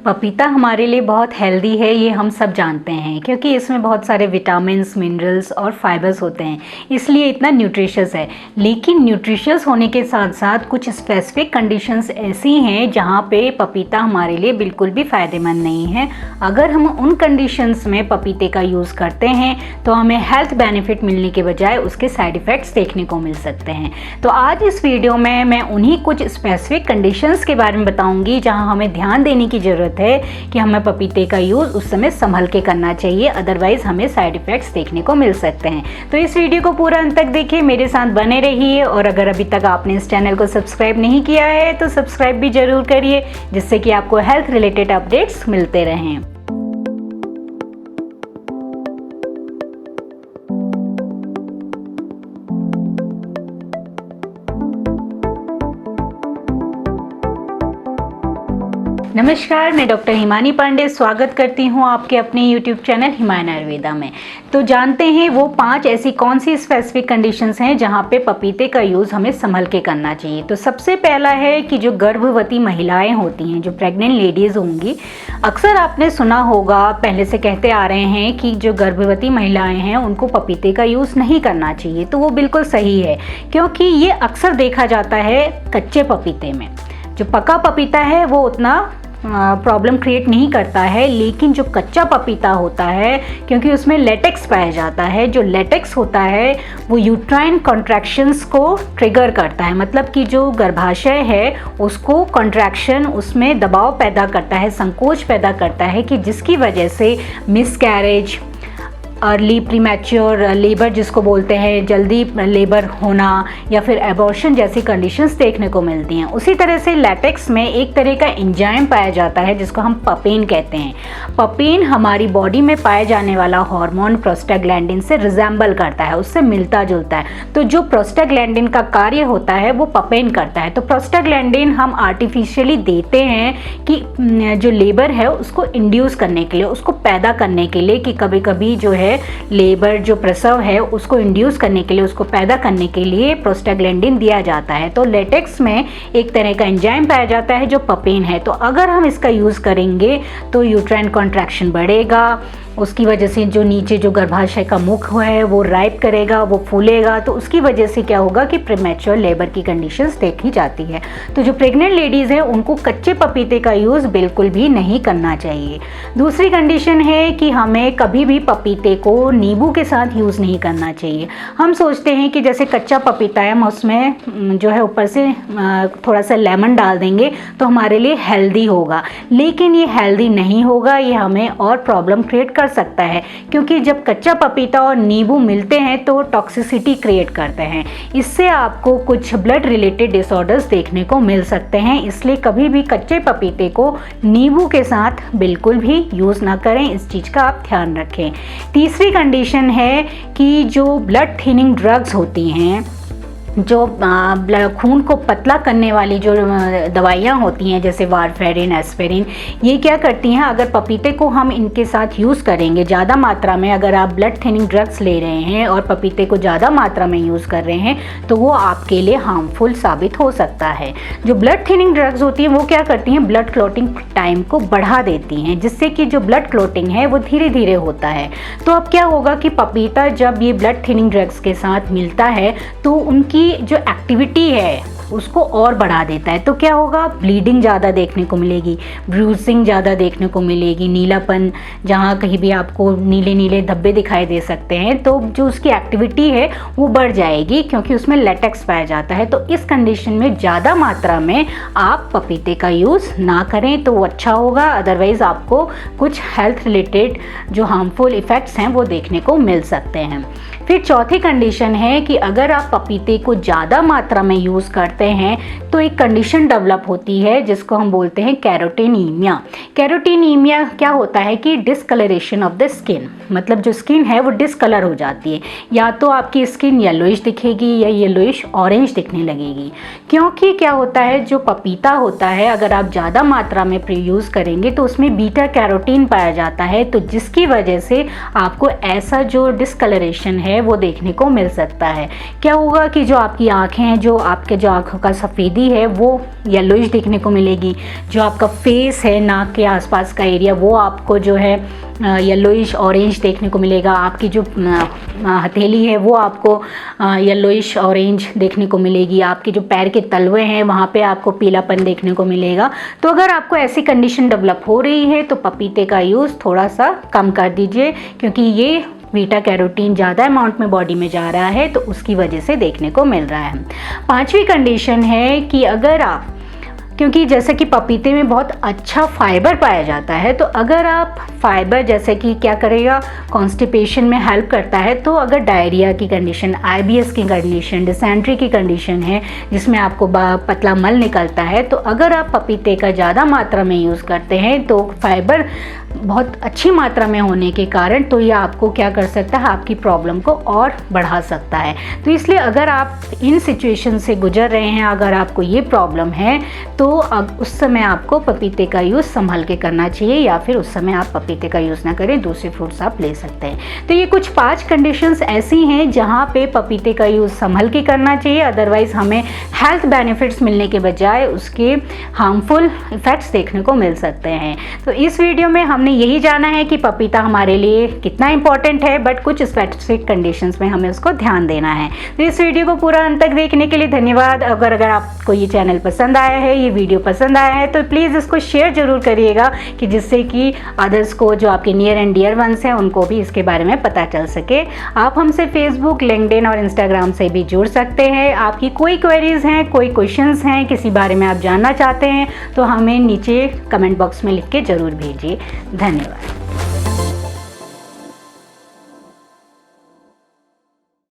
पपीता हमारे लिए बहुत हेल्दी है, ये हम सब जानते हैं क्योंकि इसमें बहुत सारे विटामिन्स, मिनरल्स और फाइबर्स होते हैं, इसलिए इतना न्यूट्रिशियस है। लेकिन न्यूट्रिशियस होने के साथ साथ कुछ स्पेसिफिक कंडीशंस ऐसी हैं जहाँ पे पपीता हमारे लिए बिल्कुल भी फ़ायदेमंद नहीं है। अगर हम उन कंडीशंस में पपीते का यूज़ करते हैं तो हमें हेल्थ बेनिफिट मिलने के बजाय उसके साइड इफ़ेक्ट्स देखने को मिल सकते हैं। तो आज इस वीडियो में मैं उन्हीं कुछ स्पेसिफिक कंडीशंस के बारे में बताऊँगी जहाँ हमें ध्यान देने की ज़रूरत है कि हमें पपीते का यूज़ उस समय संभल के करना चाहिए, अदरवाइज़ हमें साइड इफ़ेक्ट्स देखने को मिल सकते हैं। तो इस वीडियो को पूरा अंत तक देखिए, मेरे साथ बने रहिए और अगर अभी तक आपने इस चैनल को सब्सक्राइब नहीं किया है तो सब्सक्राइब भी ज़रूर करिए, जिससे कि आपको हेल्थ रिलेटेड अपडेट्स मिलते रहें। नमस्कार, मैं डॉक्टर हिमानी पांडे स्वागत करती हूँ आपके अपने YouTube चैनल हिमायन आयुर्वेदा में। तो जानते हैं वो 5 ऐसी कौन सी स्पेसिफिक कंडीशंस हैं जहाँ पे पपीते का यूज़ हमें संभल के करना चाहिए। तो सबसे पहला है कि जो गर्भवती महिलाएं होती हैं, जो प्रेग्नेंट लेडीज़ होंगी, अक्सर आपने सुना होगा, पहले से कहते आ रहे हैं कि जो गर्भवती महिलाएँ हैं उनको पपीते का यूज़ नहीं करना चाहिए। तो वो बिल्कुल सही है, क्योंकि ये अक्सर देखा जाता है कच्चे पपीते में। जो पका पपीता है वो उतना प्रॉब्लम क्रिएट नहीं करता है, लेकिन जो कच्चा पपीता होता है, क्योंकि उसमें लेटेक्स पाया जाता है, जो लेटेक्स होता है वो यूट्राइन कॉन्ट्रैक्शंस को ट्रिगर करता है। मतलब कि जो गर्भाशय है उसको कॉन्ट्रैक्शन, उसमें दबाव पैदा करता है, संकोच पैदा करता है, कि जिसकी वजह से मिसकैरेज, अर्ली प्रीमैच्योर लेबर जिसको बोलते हैं, जल्दी लेबर होना, या फिर एबॉर्शन जैसी कंडीशंस देखने को मिलती हैं। उसी तरह से लैटेक्स में एक तरह का एंजाइम पाया जाता है जिसको हम पपेन कहते हैं। पपेन हमारी बॉडी में पाए जाने वाला हार्मोन प्रोस्टाग्लैंडिन से रिजेंबल करता है, उससे मिलता जुलता है। तो जो प्रोस्टाग्लैंडिन का कार्य होता है वो पपेन करता है। तो प्रोस्टाग्लैंडिन हम आर्टिफिशियली देते हैं कि जो लेबर है उसको इंड्यूस करने के लिए, उसको पैदा करने के लिए, कि कभी कभी जो है लेबर, जो प्रसव है, उसको इंड्यूस करने के लिए, उसको पैदा करने के लिए प्रोस्टाग्लैंडिन दिया जाता है। तो लेटेक्स में एक तरह का एंजाइम पाया जाता है जो पपेन है। तो अगर हम इसका यूज़ करेंगे तो यूट्राइन कॉन्ट्रैक्शन बढ़ेगा, उसकी वजह से जो नीचे जो गर्भाशय का मुख है वो राइप करेगा, वो फूलेगा। तो उसकी वजह से क्या होगा कि प्रीमैच्योर लेबर की कंडीशंस देखी जाती है। तो जो प्रेग्नेंट लेडीज़ हैं उनको कच्चे पपीते का यूज़ बिल्कुल भी नहीं करना चाहिए। दूसरी कंडीशन है कि हमें कभी भी पपीते को नींबू के साथ यूज़ नहीं करना चाहिए। हम सोचते हैं कि जैसे कच्चा पपीता है, हम उसमें जो है ऊपर से थोड़ा सा लेमन डाल देंगे तो हमारे लिए हेल्दी होगा, लेकिन ये हेल्दी नहीं होगा, ये हमें और प्रॉब्लम क्रिएट कर सकता है। क्योंकि जब कच्चा पपीता और नींबू मिलते हैं तो टॉक्सिसिटी क्रिएट करते हैं, इससे आपको कुछ ब्लड रिलेटेड डिसऑर्डर्स देखने को मिल सकते हैं। इसलिए कभी भी कच्चे पपीते को नींबू के साथ बिल्कुल भी यूज़ ना करें, इस चीज़ का आप ध्यान रखें। तीसरी कंडीशन है कि जो ब्लड थिनिंग ड्रग्स होती हैं, जो खून को पतला करने वाली जो दवाइयाँ होती हैं, जैसे वारफेरिन, एस्पिरिन, ये क्या करती हैं, अगर पपीते को हम इनके साथ यूज़ करेंगे ज़्यादा मात्रा में, अगर आप ब्लड थिनिंग ड्रग्स ले रहे हैं और पपीते को ज़्यादा मात्रा में यूज़ कर रहे हैं तो वो आपके लिए हार्मफुल साबित हो सकता है। जो ब्लड थिनिंग ड्रग्स होती हैं वो क्या करती हैं, ब्लड क्लॉटिंग टाइम को बढ़ा देती हैं, जिससे कि जो ब्लड क्लॉटिंग है वो धीरे धीरे होता है। तो अब क्या होगा कि पपीता जब ये ब्लड थिनिंग ड्रग्स के साथ मिलता है तो उनकी जो एक्टिविटी है उसको और बढ़ा देता है। तो क्या होगा, ब्लीडिंग ज़्यादा देखने को मिलेगी, ब्रूसिंग ज़्यादा देखने को मिलेगी, नीलापन, जहाँ कहीं भी आपको नीले नीले धब्बे दिखाई दे सकते हैं। तो जो उसकी एक्टिविटी है वो बढ़ जाएगी, क्योंकि उसमें लेटेक्स पाया जाता है। तो इस कंडीशन में ज़्यादा मात्रा में आप पपीते का यूज़ ना करें तो वो अच्छा होगा, अदरवाइज़ आपको कुछ हेल्थ रिलेटेड जो हार्मफुल इफ़ेक्ट्स हैं वो देखने को मिल सकते हैं। फिर चौथी कंडीशन है कि अगर आप पपीते को ज़्यादा मात्रा में यूज़ करते हैं तो एक कंडीशन डेवलप होती है जिसको हम बोलते हैं कैरोटीनीमिया। कैरोटीनीमिया क्या होता है कि डिसकलरेशन ऑफ द स्किन, मतलब जो स्किन है वो डिसकलर हो जाती है, या तो आपकी स्किन येलोइश दिखेगी या येलोइश ऑरेंज दिखने लगेगी। क्योंकि क्या होता है, जो पपीता होता है अगर आप ज़्यादा मात्रा में यूज़ करेंगे तो उसमें बीटा कैरोटीन पाया जाता है, तो जिसकी वजह से आपको ऐसा जो डिसकलरेशन है वो देखने को मिल सकता है। क्या होगा कि जो आपकी आँखें हैं, जो आपके जो आँखों का सफ़ेदी है वो येलोइश देखने को मिलेगी। जो आपका फेस है, नाक के आसपास का एरिया, वो आपको जो है येलोइश ऑरेंज देखने को मिलेगा। आपकी जो हथेली है वो आपको येलोइश ऑरेंज देखने को मिलेगी। आपके जो पैर के तलवे हैं वहाँ पे आपको पीलापन देखने को मिलेगा। तो अगर आपको ऐसी कंडीशन डेवलप हो रही है तो पपीते का यूज़ थोड़ा सा कम कर दीजिए, क्योंकि ये बीटा कैरोटीन ज़्यादा अमाउंट में बॉडी में जा रहा है तो उसकी वजह से देखने को मिल रहा है। पांचवी कंडीशन है कि अगर आप, क्योंकि जैसे कि पपीते में बहुत अच्छा फाइबर पाया जाता है, तो अगर आप फाइबर जैसे कि क्या करेगा, कॉन्स्टिपेशन में हेल्प करता है। तो अगर डायरिया की कंडीशन, IBS की कंडीशन, डिसेंट्री की कंडीशन है जिसमें आपको पतला मल निकलता है, तो अगर आप पपीते का ज़्यादा मात्रा में यूज़ करते हैं तो फाइबर बहुत अच्छी मात्रा में होने के कारण तो ये आपको क्या कर सकता है, आपकी प्रॉब्लम को और बढ़ा सकता है। तो इसलिए अगर आप इन सिचुएशन से गुजर रहे हैं, अगर आपको ये प्रॉब्लम है, तो उस समय आपको पपीते का यूज़ संभल के करना चाहिए, या फिर उस समय आप पपीते का यूज़ ना करें, दूसरे फ्रूट्स आप ले सकते हैं। तो ये कुछ 5 कंडीशंस ऐसी हैं जहाँ पे पपीते का यूज़ संभल के करना चाहिए, अदरवाइज़ हमें हेल्थ बेनिफिट्स मिलने के बजाय उसके हार्मफुल इफ़ेक्ट्स देखने को मिल सकते हैं। तो इस वीडियो में हमने यही जाना है कि पपीता हमारे लिए कितना इंपॉर्टेंट है, बट कुछ स्पेसिफिक कंडीशंस में हमें उसको ध्यान देना है। तो इस वीडियो को पूरा अंत तक देखने के लिए धन्यवाद। अगर आपको ये चैनल पसंद आया है, ये वीडियो पसंद आया है, तो प्लीज़ इसको शेयर ज़रूर करिएगा, कि जिससे कि अदर्स को, जो आपके नियर एंड डियर वंस हैं, उनको भी इसके बारे में पता चल सके। आप हमसे फेसबुक, लिंक्डइन और इंस्टाग्राम से भी जुड़ सकते हैं। आपकी कोई क्वेरीज हैं, कोई क्वेश्चंस हैं, किसी बारे में आप जानना चाहते हैं, तो हमें नीचे कमेंट बॉक्स में लिख के ज़रूर भेजिए। धन्यवाद।